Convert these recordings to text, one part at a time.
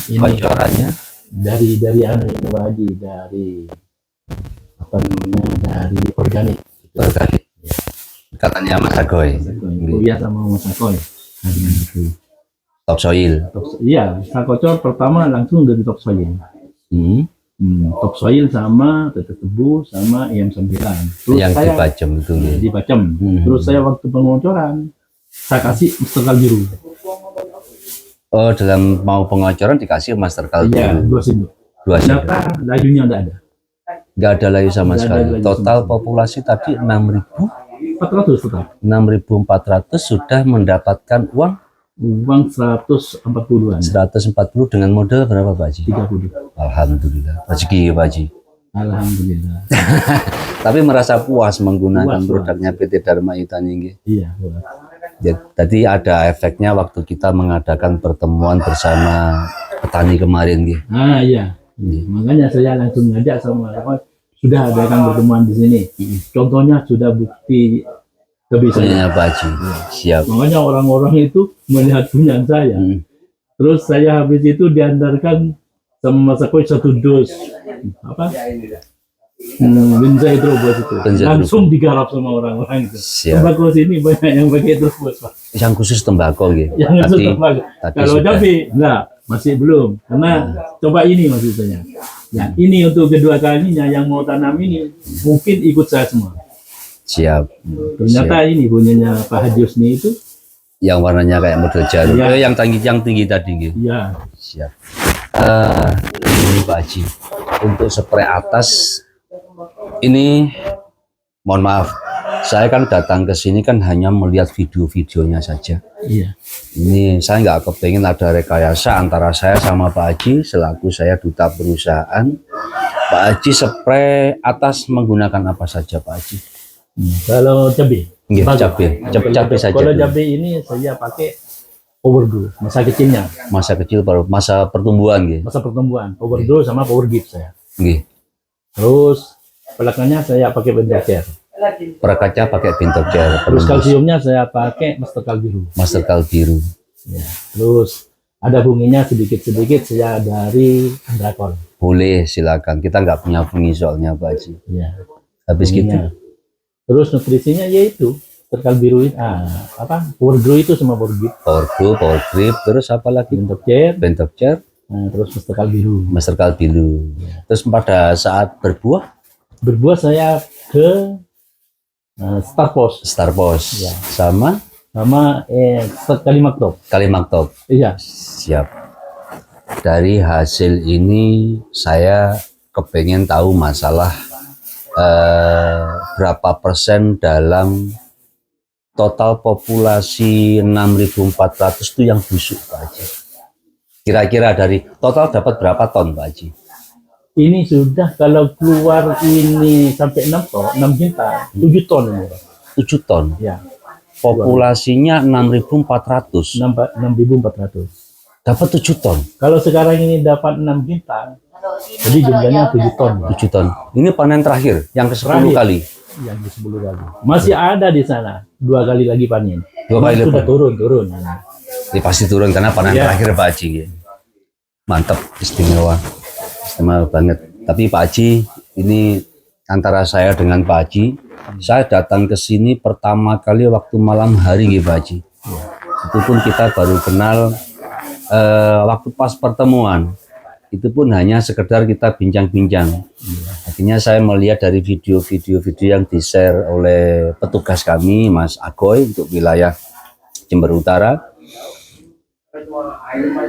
ini bocorannya dari anu ini Pak Haji, dari apa namanya, dari organik. organik. Katanya Mas Agoy. Iya sama Mas Akoy. Nah, dengan itu. Topsoil. Iya, Sakocor pertama langsung dari topsoil. Hmm. Topsoil sama tetes tebu sama IM9. Terus Yang saya dibacem itu. di Bacem. Terus saya waktu pengocoran saya kasih Masterkal biru. Oh, dalam mau pengocoran dikasih Masterkal Iya, biru. 2 sendok. 2 sendok. Ternyata lajunya enggak ada. Nggak ada layu sama Nggak ada sekali. layu Total sama populasi tadi 400 total. 6.400 sudah mendapatkan uang Uang 140-an. 140 dengan modal berapa Pak Haji? 30. Alhamdulillah. Rezeki ya Pak Haji. Alhamdulillah. Tapi merasa puas menggunakan Puas. produknya PT Dharma Yutani nggih. Iya, puas. Ya, tadi ada efeknya waktu kita mengadakan pertemuan bersama petani kemarin nggih. Ah iya. Makanya saya langsung ngajak sama sudah ada kan pertemuan di sini. Contohnya sudah bukti kebiasaan. Punyanya Pak Haji. Siap. Makanya orang-orang itu melihat punya saya. Terus saya habis itu diantarkan sama Mas Akoy 1 dos apa? Benza hidrobos itu. Benza Langsung digarap sama orang-orang itu. Siap. Tembakau sini banyak yang pakai hidrobos, Pak. Yang khusus tembakau nggih. Yang itu tembakau. tadi Kalau sudah. cabai enggak, masih belum. Karena coba ini maksudnya. Ya, ini untuk kedua kalinya yang mau tanam ini mungkin ikut saya semua. Siap. Ternyata ini punyanya Pak Haji Husni itu. Yang warnanya kayak model jarum. Iya. Yang tinggi tadi nggih. Ya, Siap. Ini Pak Haji, untuk spray atas ini mohon maaf, saya kan datang ke sini kan hanya melihat video-videonya saja. iya. Ini saya nggak kepengen ada rekayasa antara saya sama Pak Haji selaku saya duta perusahaan. Pak Haji spray atas menggunakan apa saja Pak Haji? Kalau cabai, Nggih, cabai saja Kalau dulu. cabai ini saya pakai Power Grow, masa kecilnya, Masa kecil baru masa pertumbuhan gitu. masa pertumbuhan. Power Grow sama Power Gift saya. Nggih. Terus belakangnya saya pakai Bendaker. Perekatnya pakai bentuk jar, Terus kalsiumnya saya pakai Masterkal biru. Masterkal biru. Ya. Terus ada bunginya sedikit-sedikit saya dari Andrakol. Boleh, silakan. Kita nggak punya bungi soalnya Pak Haji. Ya. Habis gitu. Bunginya. Terus nutrisinya yaitu Masterkal biru apa? Power Grow itu sama Power Gift. Power Grow, Power Grip, terus apa lagi? Bentuk jar, Terus Masterkal biru. Masterkal biru. Terus pada saat Berbuah saya ke Starpost Starpost Ya. sama sama Kalimaktop. Kalimaktop. Iya. Siap. Dari hasil ini saya kepengen tahu masalah berapa persen dalam total populasi 6.400 itu yang busuk Pak Haji. Kira-kira dari total dapat berapa ton Pak Haji? Ini sudah kalau keluar ini sampai 6 ton, 6 juta, 7 ton ini. 7 ton. Ya, Populasinya 6.400. 6.400. Dapat 7 ton. Kalau sekarang ini dapat 6 juta, jadi jumlahnya 7 ton. 7 ton. Ini panen terakhir yang ke-10 Terakhir. kali. Yang di 10 kali. Masih ada di sana 2 kali lagi panen. 2 kali Sudah lipat. turun. Ini pasti turun karena panen Iya. terakhir Pak Haji. Mantap, istimewa. Istimewa banget. Tapi Pak Haji, ini antara saya dengan Pak Haji, saya datang ke sini pertama kali waktu malam hari nggih Pak Haji. Itu pun kita baru kenal waktu pas pertemuan. Itu pun hanya sekedar kita bincang-bincang. Akhirnya saya melihat dari video-video yang di-share oleh petugas kami, Mas Agoy, untuk wilayah Jember Utara.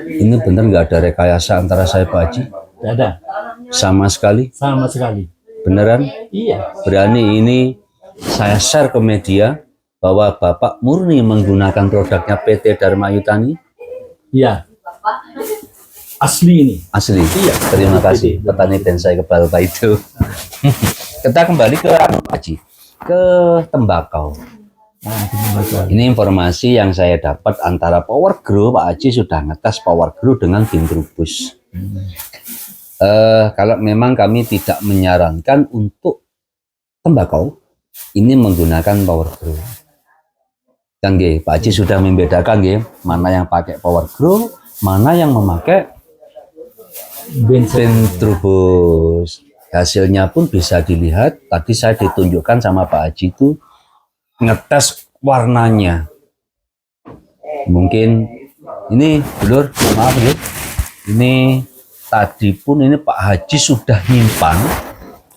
Ini benar nggak ada rekayasa antara saya Pak Haji? Tidak ada. Sama sekali? Sama sekali. Beneran? Iya. Berani ini saya share ke media bahwa Bapak murni menggunakan produknya PT Dharma Yutani? Iya. Asli ini. Asli? Iya. Terima kasih petani bonsai kebal Pak itu. Kita kembali ke Pak Haji, ke tembakau. Nah, tembakau. Ini informasi yang saya dapat antara Power Grow, Pak Haji sudah ngetes Power Grow dengan Bintrubus. Kalau memang kami tidak menyarankan untuk tembakau, ini menggunakan Power Grow. Kan Pak Haji sudah membedakan mana yang pakai Power Grow, mana yang memakai Bentrubus. Hasilnya pun bisa dilihat. Tadi saya ditunjukkan sama Pak Haji itu ngetes warnanya. Mungkin ini, Dulur, maaf ya. Ini tadi pun ini Pak Haji sudah nyimpan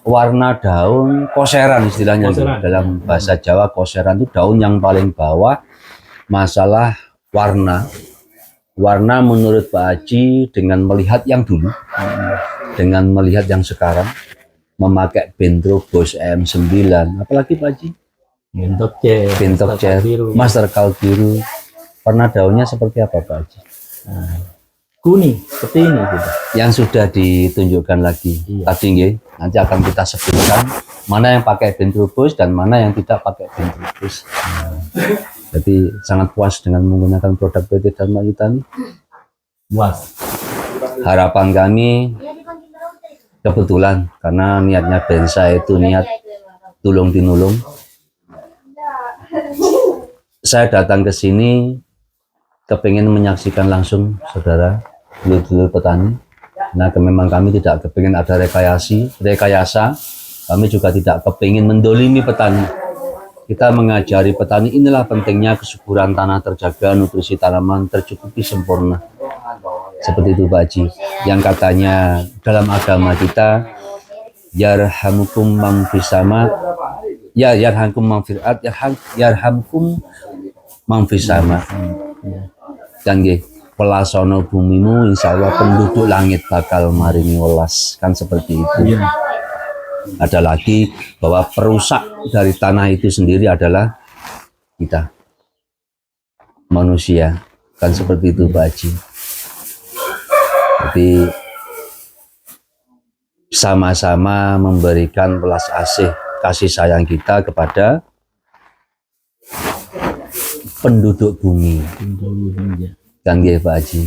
warna daun koseran istilahnya. Koseran. Dalam bahasa Jawa koseran itu daun yang paling bawah. Masalah warna menurut Pak Haji dengan melihat yang dulu, dengan melihat yang sekarang, memakai Bentrobos M9, apalagi Pak Haji? Bentok C, Master Kal biru. Warna daunnya seperti apa Pak Haji? Kuning, seperti ini gitu. Yang sudah ditunjukkan lagi tadi nggih, nanti akan kita sebutkan mana yang pakai Bentrobos dan mana yang tidak pakai Bentrobos. Jadi sangat puas dengan menggunakan produk PT Dharma Yutani. Puas. Harapan kami kebetulan karena niatnya Bensa itu niat tulung tinulung. Saya datang ke sini kepingin menyaksikan langsung saudara dulur-dulur petani. Nah, memang kami tidak kepingin ada rekayasa. Kami juga tidak kepingin mendolimi petani. Kita mengajari petani inilah pentingnya kesuburan tanah terjaga, nutrisi tanaman tercukupi sempurna. Seperti itu Pak Haji. Yang katanya dalam agama kita, yarhamukum man fis sama, ya yarhamkum man fil ard, yarhamkum man fis sama. Dan nggih, pelasono bumimu insya Allah penduduk langit bakal maringi welas. Kan seperti itu. Ada lagi bahwa perusak dari tanah itu sendiri adalah kita, manusia. Kan seperti itu Pak Haji. Jadi sama-sama memberikan belas kasih sayang kita kepada penduduk bumi. Kan nggih Pak Haji.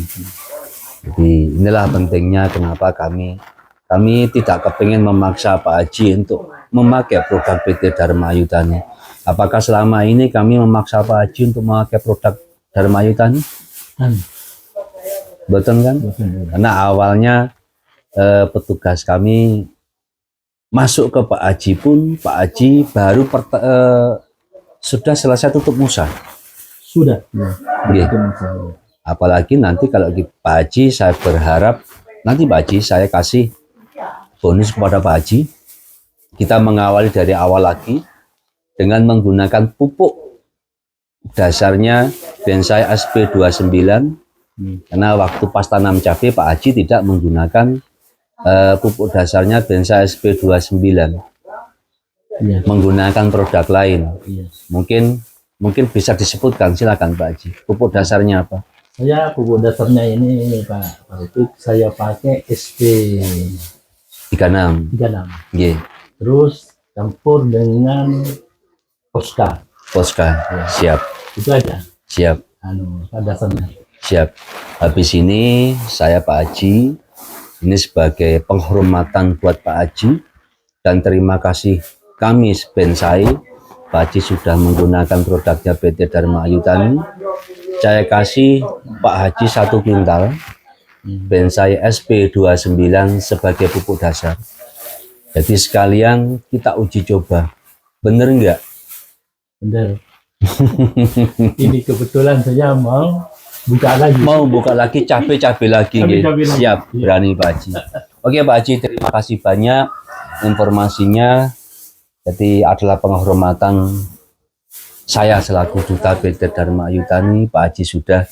Jadi inilah pentingnya kenapa kami tidak kepingin memaksa Pak Haji untuk memakai produk PT Dharma Yutani. Apakah selama ini kami memaksa Pak Haji untuk memakai produk Dharma Yutani? Betul kan? Karena awalnya petugas kami masuk ke Pak Haji pun, Pak Haji baru sudah selesai tutup musa. Sudah. Ya. Apalagi nanti kalau Pak Haji, saya berharap nanti Pak Haji saya kasih bonus kepada Pak Haji. Kita mengawali dari awal lagi dengan menggunakan pupuk dasarnya Bensai SP29. Karena waktu pas tanam cabai Pak Haji tidak menggunakan pupuk dasarnya Bensai SP29. Menggunakan produk lain. Mungkin bisa disebutkan, silakan Pak Haji. Pupuk dasarnya apa? Saya pupuk dasarnya ini Pak, itu saya pakai SP 36. Yeah. Terus campur dengan Posca. Ya. Siap. Itu aja. Siap. Dasarnya. Siap. Habis ini saya Pak Haji, ini sebagai penghormatan buat Pak Haji dan terima kasih kami Bensai. Pak Haji sudah menggunakan produknya PT Dharma Yutani. Saya kasih Pak Haji 1 kuintal Bensai SP29 sebagai pupuk dasar. Jadi sekalian kita uji coba, bener enggak? Bener. Ini kebetulan saya mau buka lagi cabai lagi. Siap, berani Pak Haji. Oke Pak Haji, terima kasih banyak informasinya. Jadi adalah penghormatan saya selaku duta PT Dharma Yutani. Pak Haji sudah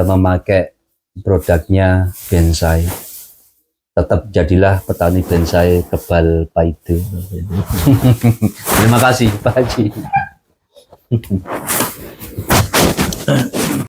memakai produknya Bensai. Tetap jadilah petani Bensai kebal paido. Terima kasih Pak Haji.